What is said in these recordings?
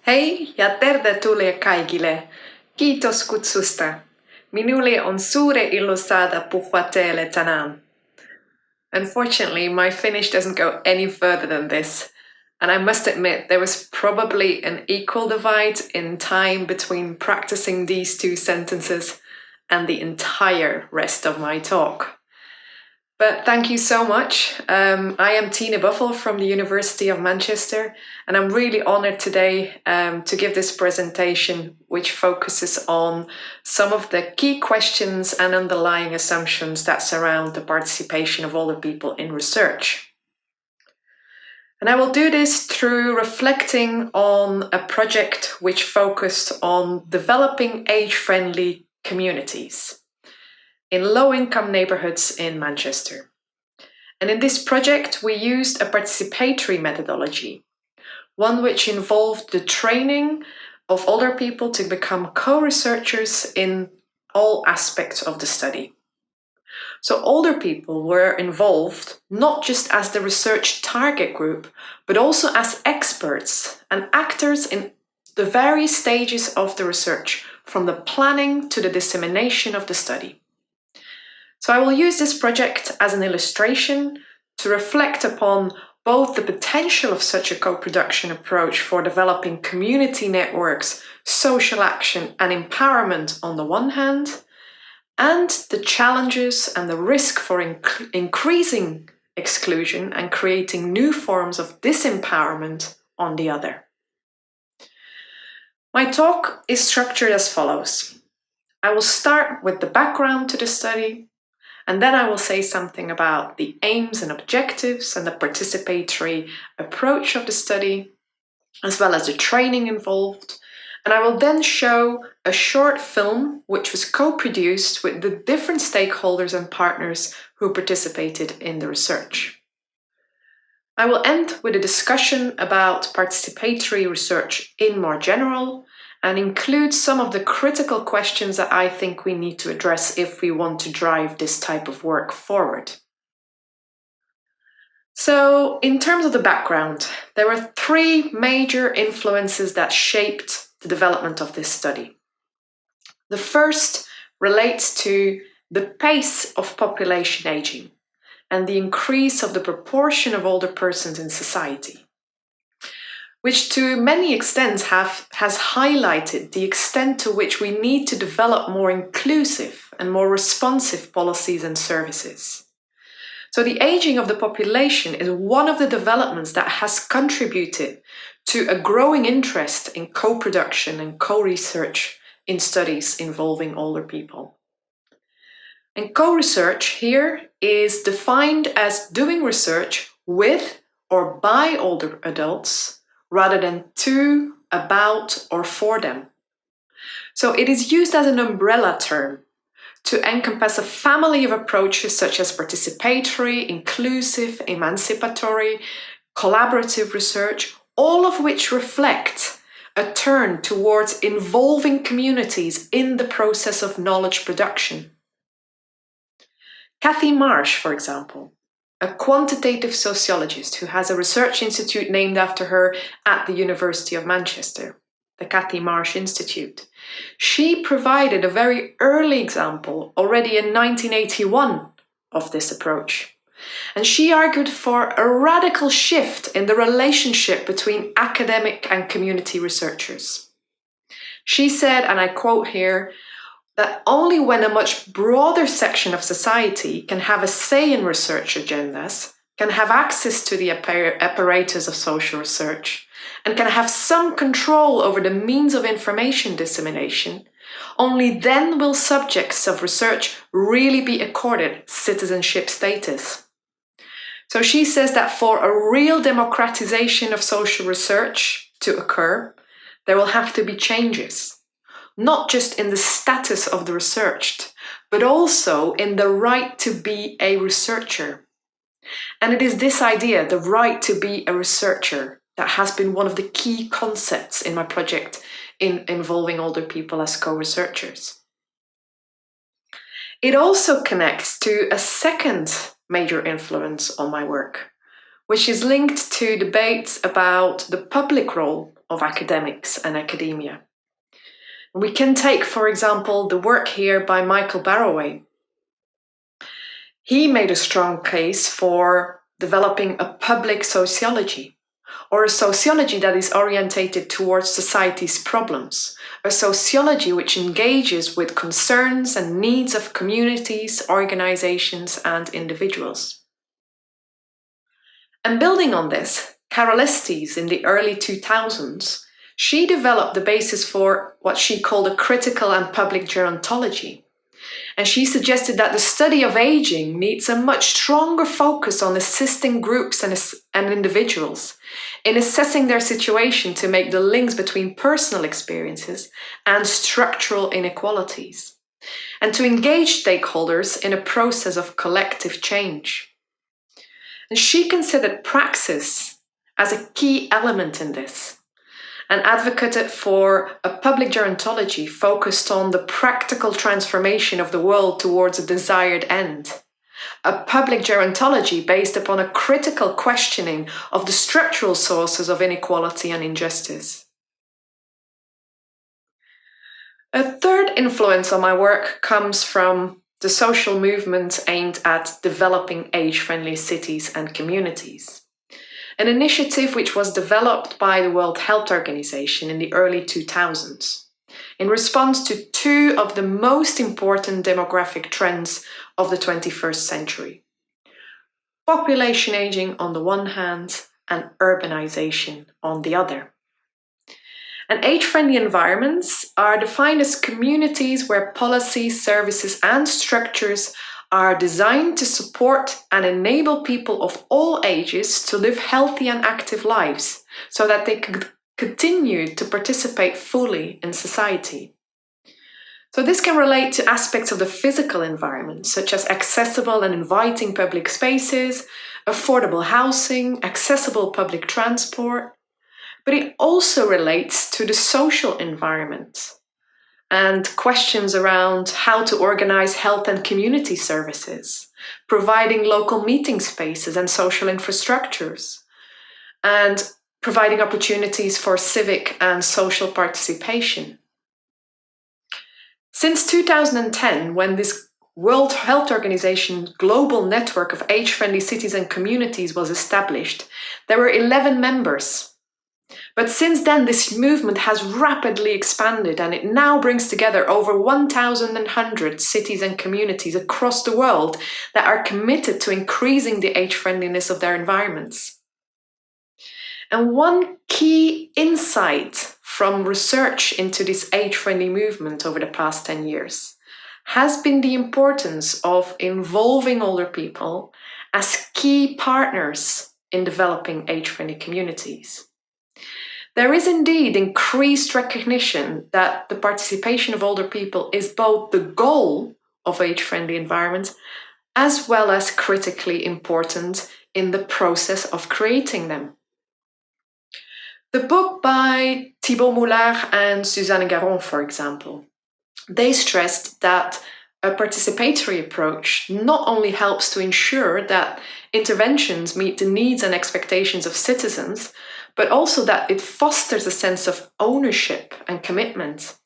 Hei ja tervetuloa kaikille. Kiitos kutsusta. Minulle on suuri ilo saada puhua teille tänään. Unfortunately, my Finnish doesn't go any further than this, and I must admit there was probably an equal divide in time between practicing these two sentences and the entire rest of my talk. But thank you so much. I am Tine Buffel from the University of Manchester, and I'm really honored today to give this presentation, which focuses on some of the key questions and underlying assumptions that surround the participation of older people in research. And I will do this through reflecting on a project which focused on developing age-friendly communities in low-income neighborhoods in Manchester. And in this project, we used a participatory methodology, one which involved the training of older people to become co-researchers in all aspects of the study. So older people were involved not just as the research target group, but also as experts and actors in the various stages of the research, from the planning to the dissemination of the study. So I will use this project as an illustration to reflect upon both the potential of such a co-production approach for developing community networks, social action and empowerment on the one hand, and the challenges and the risk for increasing exclusion and creating new forms of disempowerment on the other. My talk is structured as follows. I will start with the background to the study, and then I will say something about the aims and objectives and the participatory approach of the study, as well as the training involved. And I will then show a short film which was co-produced with the different stakeholders and partners who participated in the research. I will end with a discussion about participatory research in more general, and include some of the critical questions that I think we need to address if we want to drive this type of work forward. So, in terms of the background, there were three major influences that shaped the development of this study. The first relates to the pace of population aging and the increase of the proportion of older persons in society, which to many extents has highlighted the extent to which we need to develop more inclusive and more responsive policies and services. So the aging of the population is one of the developments that has contributed to a growing interest in co-production and co-research in studies involving older people. And co-research here is defined as doing research with or by older adults, rather than to, about, or for them. So it is used as an umbrella term to encompass a family of approaches such as participatory, inclusive, emancipatory, collaborative research, all of which reflect a turn towards involving communities in the process of knowledge production. Marsh, for example, a quantitative sociologist who has a research institute named after her at the University of Manchester, the Marsh Institute. She provided a very early example already in 1981 of this approach. And she argued for a radical shift in the relationship between academic and community researchers. She said, and I quote here, that only when a much broader section of society can have a say in research agendas, can have access to the apparatus of social research, and can have some control over the means of information dissemination, only then will subjects of research really be accorded citizenship status. So she says that for a real democratization of social research to occur, there will have to be changes. Not just in the status of the researched, but also in the right to be a researcher. And it is this idea, the right to be a researcher, that has been one of the key concepts in my project involving older people as co-researchers. It also connects to a second major influence on my work, which is linked to debates about the public role of academics and academia. We can take, for example, the work here by Michael Barroway. He made a strong case for developing a public sociology, or a sociology that is orientated towards society's problems, a sociology which engages with concerns and needs of communities, organizations, and individuals. And building on this, Carol Estes in the early 2000s, she developed the basis for what she called a critical and public gerontology. And she suggested that the study of aging needs a much stronger focus on assisting groups and individuals in assessing their situation to make the links between personal experiences and structural inequalities, and to engage stakeholders in a process of collective change. And she considered praxis as a key element in this, and advocated for a public gerontology focused on the practical transformation of the world towards a desired end. A public gerontology based upon a critical questioning of the structural sources of inequality and injustice. A third influence on my work comes from the social movement aimed at developing age-friendly cities and communities. An initiative which was developed by the World Health Organization in the early 2000s in response to two of the most important demographic trends of the 21st century: population aging on the one hand and urbanization on the other. And age-friendly environments are defined as communities where policies, services, and structures are designed to support and enable people of all ages to live healthy and active lives so that they could continue to participate fully in society. So this can relate to aspects of the physical environment, such as accessible and inviting public spaces, affordable housing, accessible public transport, but it also relates to the social environment and questions around how to organize health and community services, providing local meeting spaces and social infrastructures, and providing opportunities for civic and social participation. Since 2010, when this World Health Organization global network of age-friendly cities and communities was established, there were 11 members. But since then, this movement has rapidly expanded, and it now brings together over 1,100 cities and communities across the world that are committed to increasing the age-friendliness of their environments. And one key insight from research into this age-friendly movement over the past 10 years has been the importance of involving older people as key partners in developing age-friendly communities. There is indeed increased recognition that the participation of older people is both the goal of age-friendly environments as well as critically important in the process of creating them. The book by Thibaut Moulard and Suzanne Garon, for example, they stressed that a participatory approach not only helps to ensure that interventions meet the needs and expectations of citizens, but also that it fosters a sense of ownership and commitment.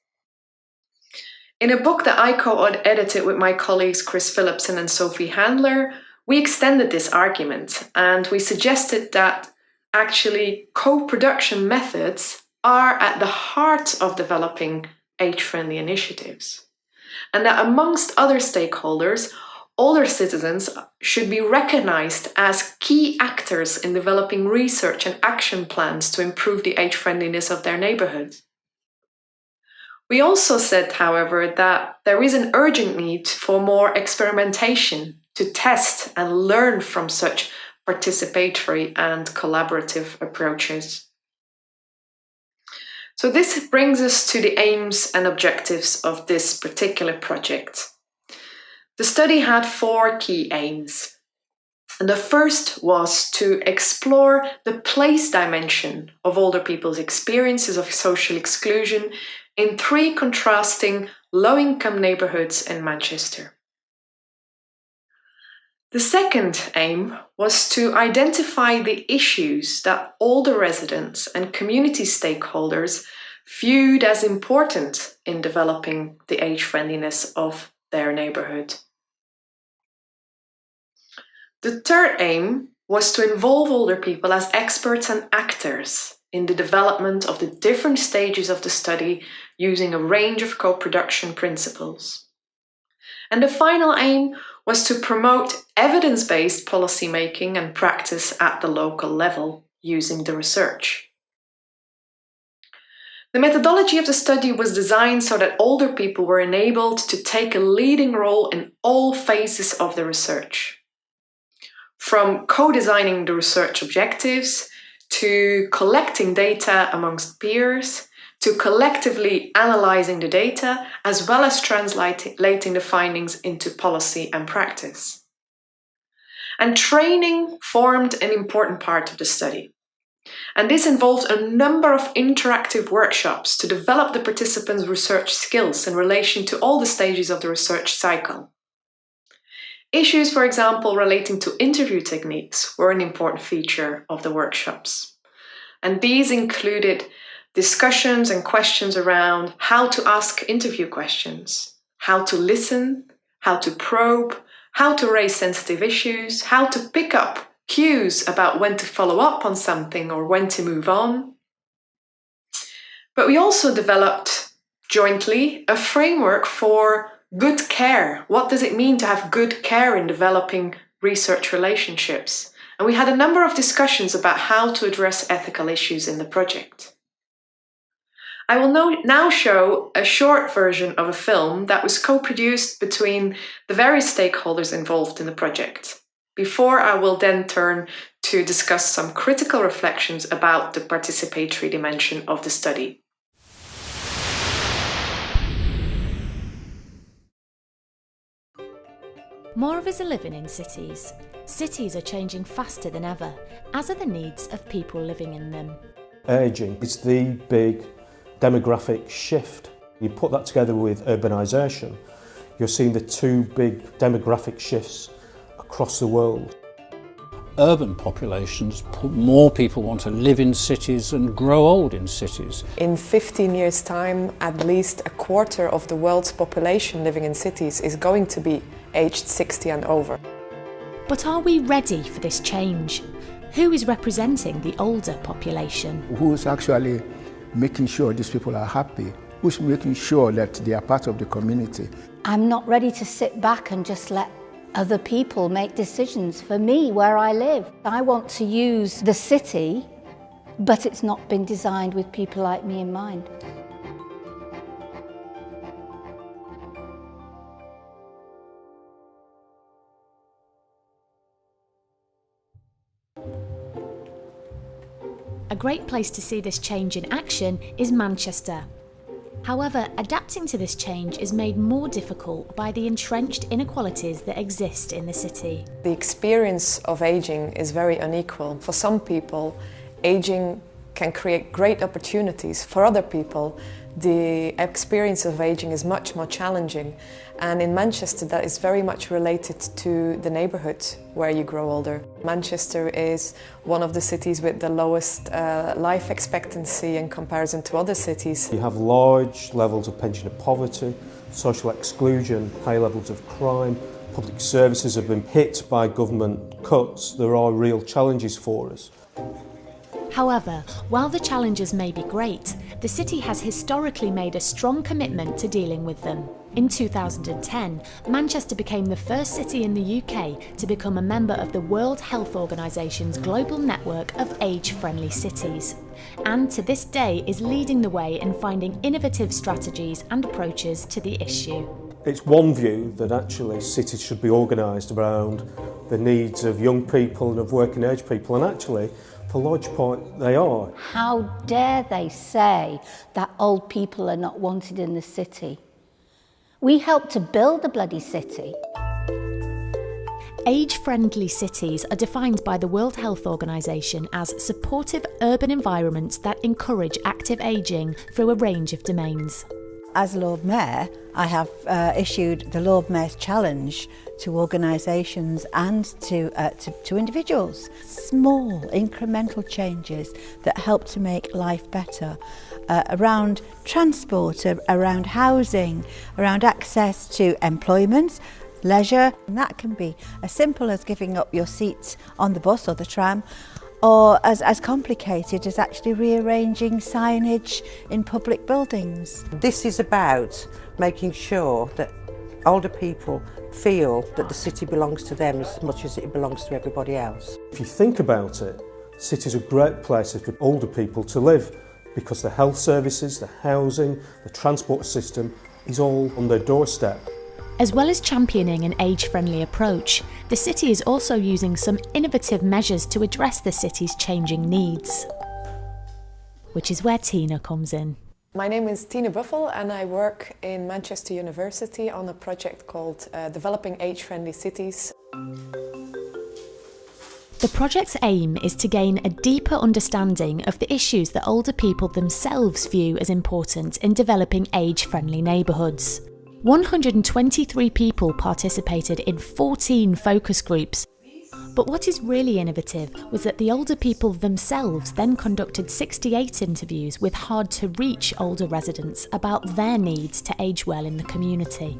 In a book that I co-edited with my colleagues Chris Phillipson and Sophie Handler, we extended this argument and we suggested that actually co-production methods are at the heart of developing age-friendly initiatives, and that amongst other stakeholders, older citizens should be recognized as key actors in developing research and action plans to improve the age-friendliness of their neighborhoods. We also said, however, that there is an urgent need for more experimentation to test and learn from such participatory and collaborative approaches. So this brings us to the aims and objectives of this particular project. The study had 4 key aims. And the first was to explore the place dimension of older people's experiences of social exclusion in 3 contrasting low-income neighborhoods in Manchester. The second aim was to identify the issues that older residents and community stakeholders viewed as important in developing the age friendliness of their neighborhood. The third aim was to involve older people as experts and actors in the development of the different stages of the study using a range of co-production principles. And the final aim was to promote evidence-based policymaking and practice at the local level using the research. The methodology of the study was designed so that older people were enabled to take a leading role in all phases of the research. From co-designing the research objectives, to collecting data amongst peers, to collectively analyzing the data, as well as translating the findings into policy and practice. And training formed an important part of the study. And this involved a number of interactive workshops to develop the participants' research skills in relation to all the stages of the research cycle. Issues, for example, relating to interview techniques were an important feature of the workshops. And these included discussions and questions around how to ask interview questions, how to listen, how to probe, how to raise sensitive issues, how to pick up cues about when to follow up on something or when to move on. But we also developed jointly a framework for good care. What does it mean to have good care in developing research relationships? And we had a number of discussions about how to address ethical issues in the project. I will now show a short version of a film that was co-produced between the various stakeholders involved in the project. Before I will then turn to discuss some critical reflections about the participatory dimension of the study. More of us are living in cities. Cities are changing faster than ever, as are the needs of people living in them. Ageing is the big demographic shift. You put that together with urbanisation, you're seeing the two big demographic shifts across the world. Urban populations, more people want to live in cities and grow old in cities. In 15 years' time, at least a quarter of the world's population living in cities is going to be aged 60 and over. But are we ready for this change? Who is representing the older population? Who's actually making sure these people are happy? Who's making sure that they are part of the community? I'm not ready to sit back and just let other people make decisions for me where I live. I want to use the city, but it's not been designed with people like me in mind. A great place to see this change in action is Manchester. However, adapting to this change is made more difficult by the entrenched inequalities that exist in the city. The experience of aging is very unequal. For some people, aging can create great opportunities. For other people, the experience of aging is much more challenging. And in Manchester, that is very much related to the neighbourhood where you grow older. Manchester is one of the cities with the lowest life expectancy in comparison to other cities. You have large levels of pensioner poverty, social exclusion, high levels of crime. Public services have been hit by government cuts. There are real challenges for us. However, while the challenges may be great, the city has historically made a strong commitment to dealing with them. In 2010, Manchester became the first city in the UK to become a member of the World Health Organisation's global network of age-friendly cities, and to this day is leading the way in finding innovative strategies and approaches to the issue. It's one view that actually cities should be organised around the needs of young people and of working age people, and actually, for a large part, they are. How dare they say that old people are not wanted in the city? We helped to build the bloody city. Age-friendly cities are defined by the World Health Organization as supportive urban environments that encourage active ageing through a range of domains. As Lord Mayor, I have issued the Lord Mayor's Challenge to organisations and to individuals. Small, incremental changes that help to make life better around transport, around housing, around access to employment, leisure. And that can be as simple as giving up your seats on the bus or the tram, or as complicated as actually rearranging signage in public buildings. This is about making sure that older people feel that the city belongs to them as much as it belongs to everybody else. If you think about it, cities are great places for older people to live because the health services, the housing, the transport system is all on their doorstep. As well as championing an age-friendly approach, the city is also using some innovative measures to address the city's changing needs. Which is where Tine comes in. My name is Tine Buffel and I work in Manchester University on a project called Developing Age-Friendly Cities. The project's aim is to gain a deeper understanding of the issues that older people themselves view as important in developing age-friendly neighbourhoods. 123 people participated in 14 focus groups. But what is really innovative was that the older people themselves then conducted 68 interviews with hard-to-reach older residents about their needs to age well in the community.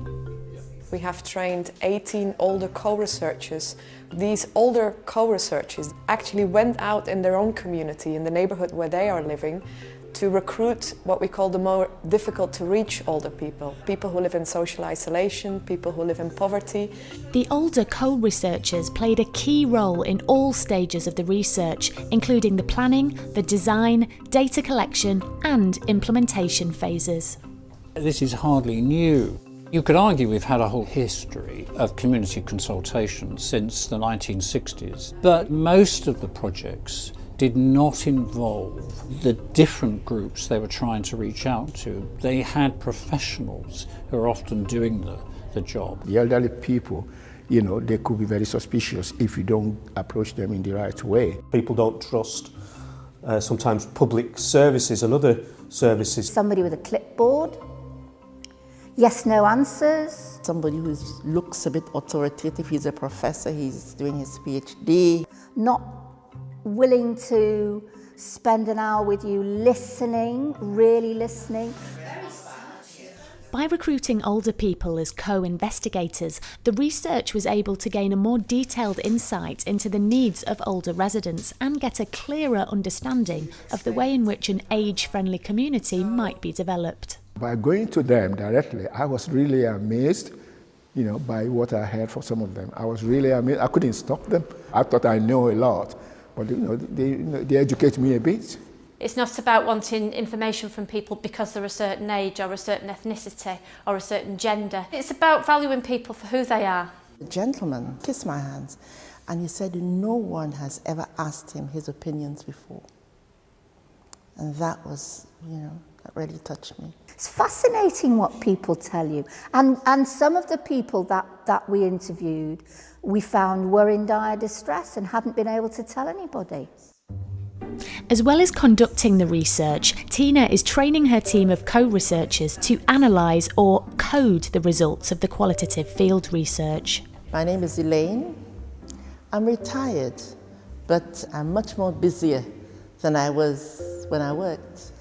We have trained 18 older co-researchers. These older co-researchers actually went out in their own community, in the neighbourhood where they are living, to recruit what we call the more difficult to reach older people. People who live in social isolation, people who live in poverty. The older co-researchers played a key role in all stages of the research, including the planning, the design, data collection and implementation phases. This is hardly new. You could argue we've had a whole history of community consultation since the 1960s, but most of the projects did not involve the different groups they were trying to reach out to. They had professionals who are often doing the job. The elderly people, you know, they could be very suspicious if you don't approach them in the right way. People don't trust sometimes public services and other services. Somebody with a clipboard, yes, no answers. Somebody who looks a bit authoritative, he's a professor, he's doing his PhD. Not willing to spend an hour with you listening, really listening. By recruiting older people as co-investigators, the research was able to gain a more detailed insight into the needs of older residents and get a clearer understanding of the way in which an age-friendly community might be developed. By going to them directly, I was really amazed, you know, by what I heard from some of them. I was really amazed. I couldn't stop them. I thought I know a lot. But they educate me a bit. It's not about wanting information from people because they're a certain age or a certain ethnicity or a certain gender. It's about valuing people for who they are. The gentleman kissed my hands and he said no one has ever asked him his opinions before. And that was, you know, that really touched me. It's fascinating what people tell you. And some of the people that we interviewed, we found were in dire distress and hadn't been able to tell anybody. As well as conducting the research, Tine is training her team of co-researchers to analyse or code the results of the qualitative field research. My name is Elaine. I'm retired, but I'm much more busier than I was when I worked.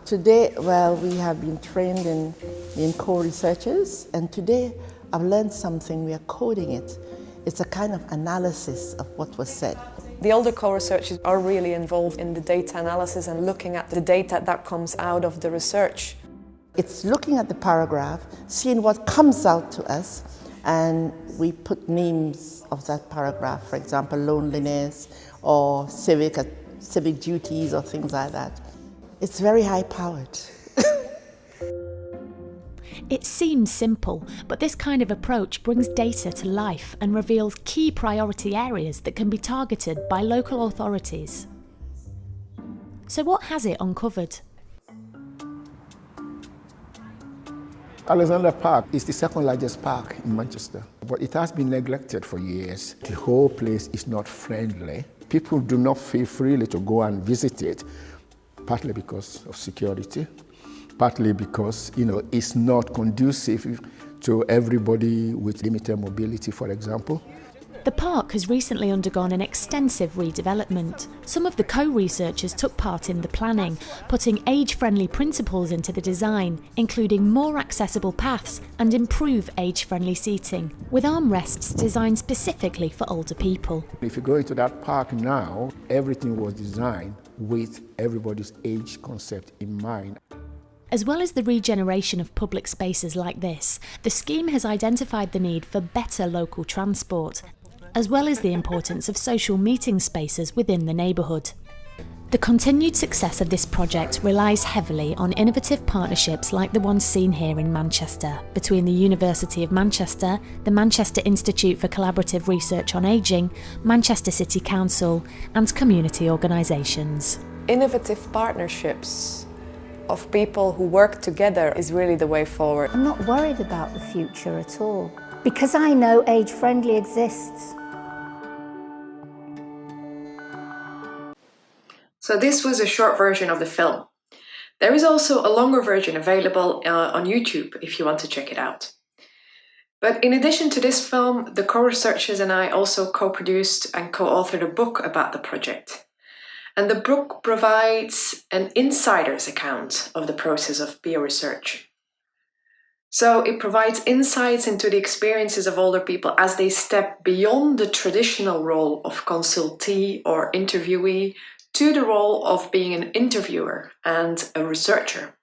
Today, well, we have been trained in co-researchers, and today I've learned something. We are coding it. It's a kind of analysis of what was said. The older co-researchers are really involved in the data analysis and looking at the data that comes out of the research. It's looking at the paragraph, seeing what comes out to us, and we put names of that paragraph, for example, loneliness or civic duties or things like that. It's very high-powered. It seems simple, but this kind of approach brings data to life and reveals key priority areas that can be targeted by local authorities. So what has it uncovered? Alexandra Park is the second largest park in Manchester, but it has been neglected for years. The whole place is not friendly. People do not feel freely to go and visit it, partly because of security, partly because, it's not conducive to everybody with limited mobility, for example. The park has recently undergone an extensive redevelopment. Some of the co-researchers took part in the planning, putting age-friendly principles into the design, including more accessible paths and improve age-friendly seating, with armrests designed specifically for older people. If you go into that park now, everything was designed with everybody's age concept in mind. As well as the regeneration of public spaces like this, the scheme has identified the need for better local transport, as well as the importance of social meeting spaces within the neighbourhood. The continued success of this project relies heavily on innovative partnerships like the ones seen here in Manchester, between the University of Manchester, the Manchester Institute for Collaborative Research on Ageing, Manchester City Council, and community organisations. Innovative partnerships of people who work together is really the way forward. I'm not worried about the future at all, because I know age-friendly exists. So this was a short version of the film. There is also a longer version available on YouTube if you want to check it out. But in addition to this film, the co-researchers and I also co-produced and co-authored a book about the project. And the book provides an insider's account of the process of peer research. So it provides insights into the experiences of older people as they step beyond the traditional role of consultee or interviewee to the role of being an interviewer and a researcher.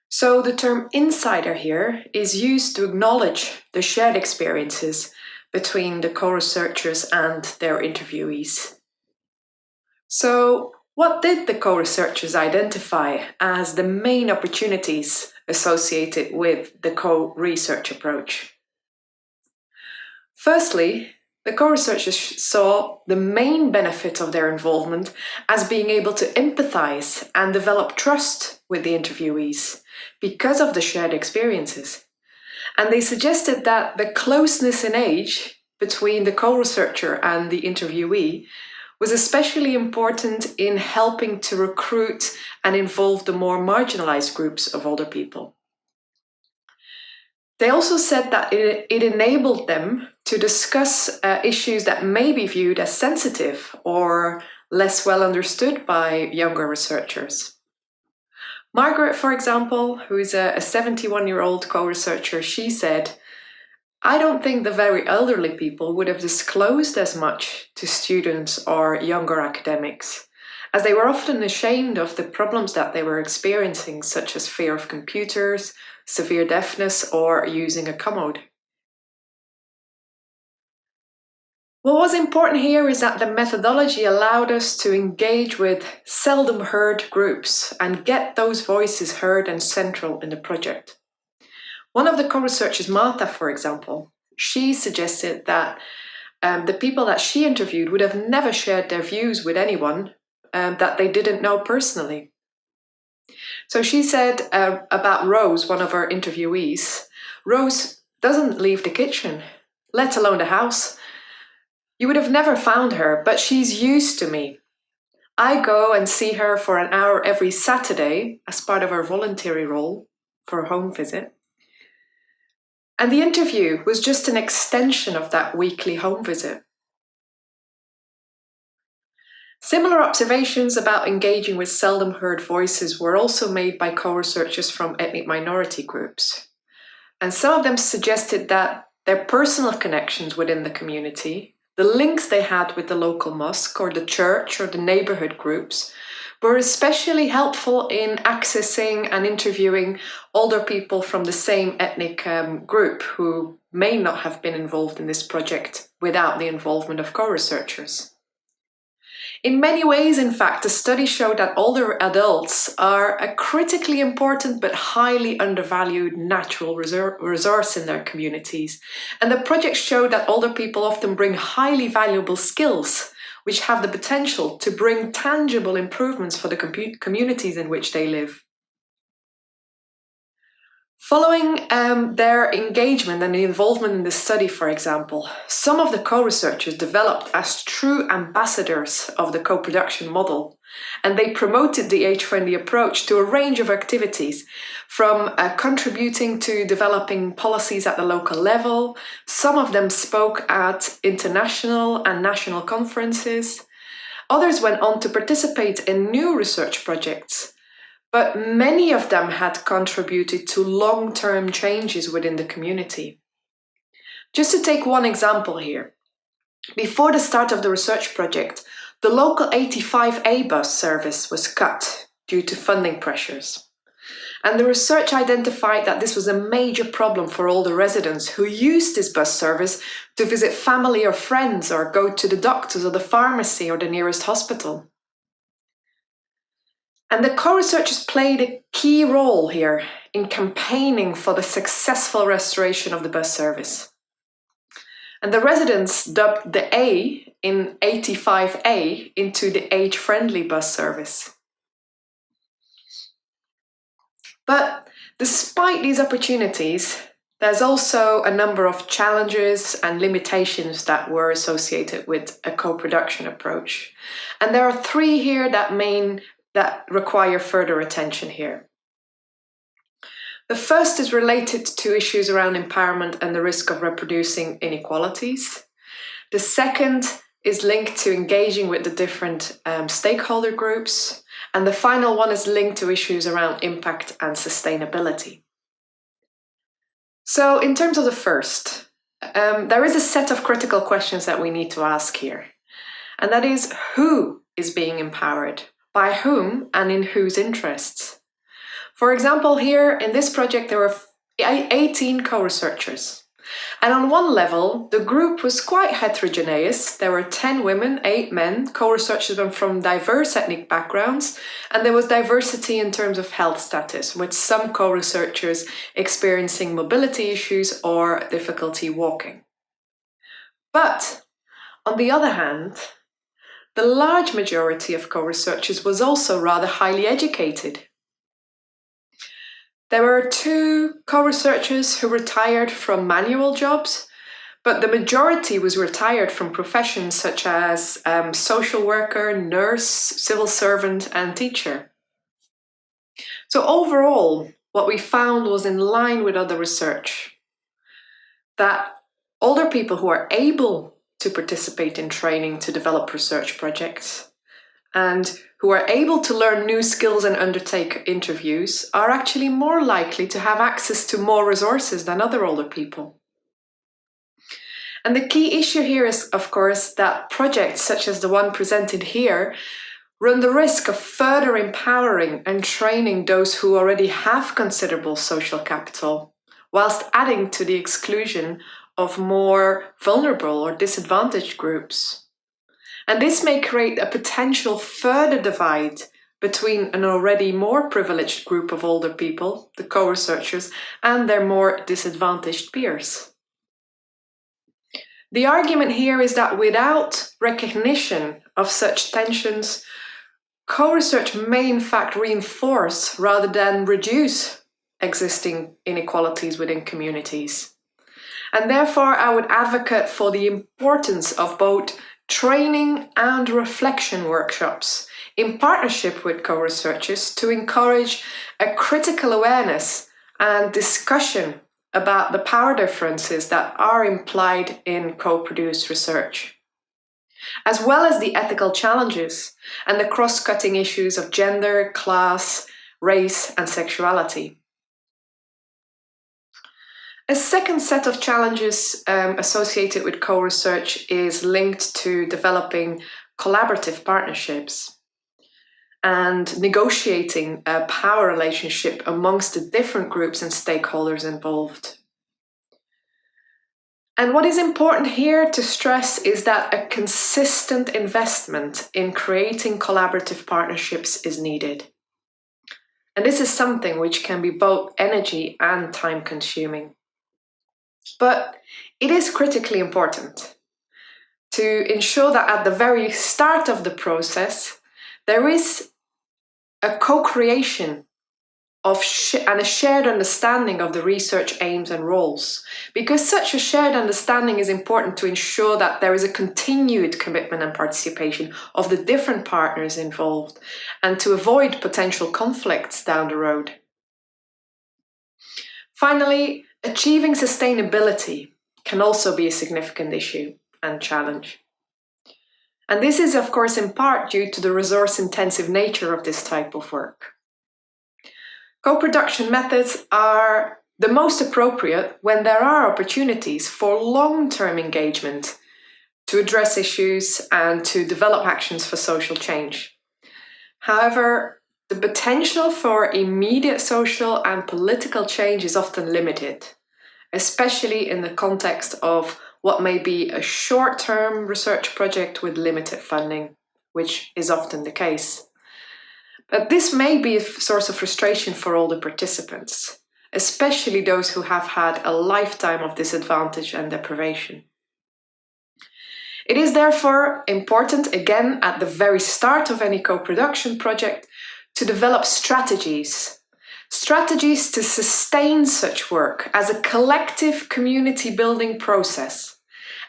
So the term insider here is used to acknowledge the shared experiences between the co-researchers and their interviewees. So what did the co-researchers identify as the main opportunities associated with the co-research approach? Firstly, the co-researchers saw the main benefit of their involvement as being able to empathize and develop trust with the interviewees because of the shared experiences. And they suggested that the closeness in age between the co-researcher and the interviewee was especially important in helping to recruit and involve the more marginalized groups of older people. They also said that it enabled them to discuss issues that may be viewed as sensitive or less well understood by younger researchers. Margaret, for example, who is a 71-year-old co-researcher, she said, "I don't think the very elderly people would have disclosed as much to students or younger academics, as they were often ashamed of the problems that they were experiencing, such as fear of computers, severe deafness, or using a commode." What was important here is that the methodology allowed us to engage with seldom heard groups and get those voices heard and central in the project. One of the co-researchers, Martha, for example, she suggested that the people that she interviewed would have never shared their views with anyone that they didn't know personally. So she said about Rose, one of her interviewees, "Rose doesn't leave the kitchen, let alone the house. You would have never found her, but she's used to me. I go and see her for an hour every Saturday as part of her voluntary role for a home visit. And the interview was just an extension of that weekly home visit." Similar observations about engaging with seldom heard voices were also made by co-researchers from ethnic minority groups. And some of them suggested that their personal connections within the community, the links they had with the local mosque or the church or the neighborhood groups, were especially helpful in accessing and interviewing older people from the same ethnic group who may not have been involved in this project without the involvement of co-researchers. In many ways, in fact, the study showed that older adults are a critically important but highly undervalued natural resource in their communities. And the project showed that older people often bring highly valuable skills, which have the potential to bring tangible improvements for the communities in which they live. Following their engagement and the involvement in the study, for example, some of the co-researchers developed as true ambassadors of the co-production model And they promoted the age-friendly approach to a range of activities, from contributing to developing policies at the local level. Some of them spoke at international and national conferences. Others went on to participate in new research projects, but many of them had contributed to long-term changes within the community. Just to take one example here, before the start of the research project, the local 85A bus service was cut due to funding pressures. And the research identified that this was a major problem for all the residents who used this bus service to visit family or friends or go to the doctors or the pharmacy or the nearest hospital. And the co-researchers played a key role here in campaigning for the successful restoration of the bus service. And the residents dubbed the A in 85A into the age-friendly bus service. But despite these opportunities, there's also a number of challenges and limitations that were associated with a co-production approach. And there are three here that require further attention here. The first is related to issues around empowerment and the risk of reproducing inequalities. The second is linked to engaging with the different stakeholder groups. And the final one is linked to issues around impact and sustainability. So in terms of the first, there is a set of critical questions that we need to ask here. And that is, who is being empowered? By whom and in whose interests? For example, here in this project, there were 18 co-researchers. And on one level, the group was quite heterogeneous. There were 10 women, 8 men, co-researchers from diverse ethnic backgrounds, and there was diversity in terms of health status, with some co-researchers experiencing mobility issues or difficulty walking. But, on the other hand, the large majority of co-researchers was also rather highly educated. There were 2 co-researchers who retired from manual jobs, but the majority was retired from professions such as social worker, nurse, civil servant, and teacher. So overall, what we found was in line with other research, that older people who are able to participate in training to develop research projects and who are able to learn new skills and undertake interviews are actually more likely to have access to more resources than other older people. And the key issue here is, of course, that projects such as the one presented here run the risk of further empowering and training those who already have considerable social capital, whilst adding to the exclusion of more vulnerable or disadvantaged groups. And this may create a potential further divide between an already more privileged group of older people, the co-researchers, and their more disadvantaged peers. The argument here is that without recognition of such tensions, co-research may in fact reinforce rather than reduce existing inequalities within communities. And therefore, I would advocate for the importance of both training and reflection workshops in partnership with co-researchers to encourage a critical awareness and discussion about the power differences that are implied in co-produced research, as well as the ethical challenges and the cross-cutting issues of gender, class, race, and sexuality. A second set of challenges associated with co-research is linked to developing collaborative partnerships and negotiating a power relationship amongst the different groups and stakeholders involved. And what is important here to stress is that a consistent investment in creating collaborative partnerships is needed. And this is something which can be both energy and time-consuming. But it is critically important to ensure that at the very start of the process, there is a co-creation and a shared understanding of the research aims and roles, because such a shared understanding is important to ensure that there is a continued commitment and participation of the different partners involved and to avoid potential conflicts down the road. Finally, achieving sustainability can also be a significant issue and challenge. And this is, of course, in part due to the resource-intensive nature of this type of work. Co-production methods are the most appropriate when there are opportunities for long-term engagement to address issues and to develop actions for social change. However, the potential for immediate social and political change is often limited, especially in the context of what may be a short-term research project with limited funding, which is often the case. But this may be a source of frustration for all the participants, especially those who have had a lifetime of disadvantage and deprivation. It is therefore important, again, at the very start of any co-production project, to develop strategies to sustain such work as a collective community building process,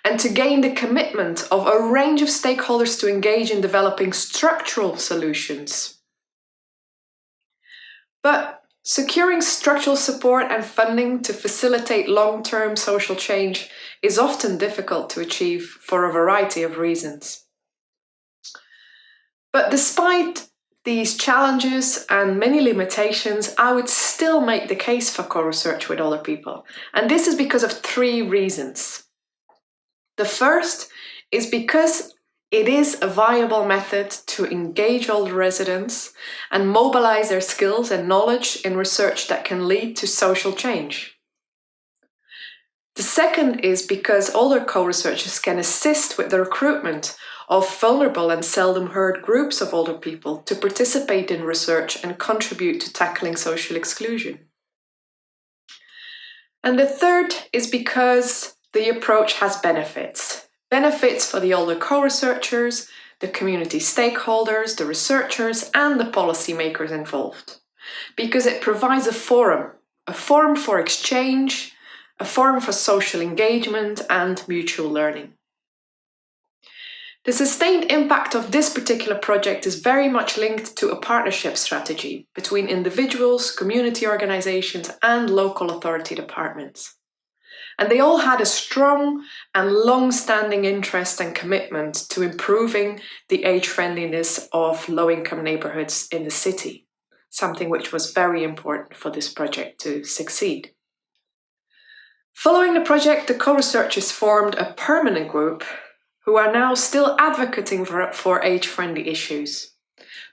and to gain the commitment of a range of stakeholders to engage in developing structural solutions. But securing structural support and funding to facilitate long-term social change is often difficult to achieve for a variety of reasons. But despite these challenges and many limitations, I would still make the case for co-research with older people. And this is because of 3 reasons. The first is because it is a viable method to engage older residents and mobilize their skills and knowledge in research that can lead to social change. The second is because older co-researchers can assist with the recruitment of vulnerable and seldom heard groups of older people to participate in research and contribute to tackling social exclusion. And the third is because the approach has benefits. Benefits for the older co-researchers, the community stakeholders, the researchers, and the policymakers involved. Because it provides a forum for exchange, a forum for social engagement and mutual learning. The sustained impact of this particular project is very much linked to a partnership strategy between individuals, community organizations, and local authority departments. And they all had a strong and long-standing interest and commitment to improving the age-friendliness of low-income neighborhoods in the city, something which was very important for this project to succeed. Following the project, the co-researchers formed a permanent group who are now still advocating for age-friendly issues.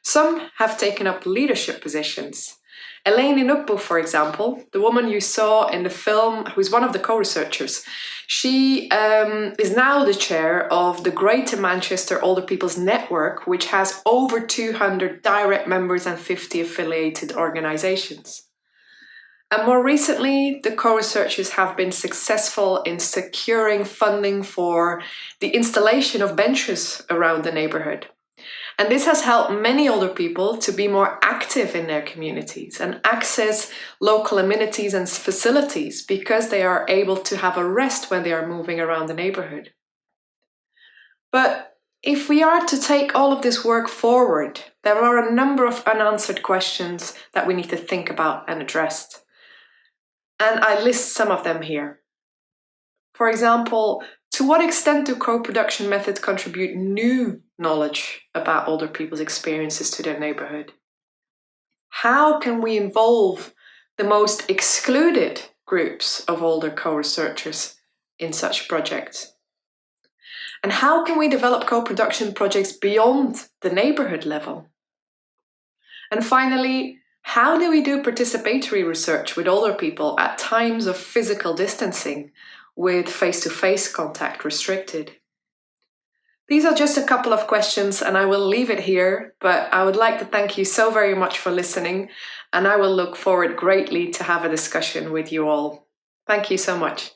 Some have taken up leadership positions. Elaine Inukbu, for example, the woman you saw in the film, who's one of the co-researchers, she is now the chair of the Greater Manchester Older People's Network, which has over 200 direct members and 50 affiliated organizations. And more recently, the co-researchers have been successful in securing funding for the installation of benches around the neighborhood. And this has helped many older people to be more active in their communities and access local amenities and facilities because they are able to have a rest when they are moving around the neighborhood. But if we are to take all of this work forward, there are a number of unanswered questions that we need to think about and address. And I list some of them here. For example, to what extent do co-production methods contribute new knowledge about older people's experiences to their neighborhood? How can we involve the most excluded groups of older co-researchers in such projects? And how can we develop co-production projects beyond the neighborhood level? And finally, how do we do participatory research with older people at times of physical distancing with face-to-face contact restricted? These are just a couple of questions and I will leave it here, but I would like to thank you so very much for listening and I will look forward greatly to have a discussion with you all. Thank you so much.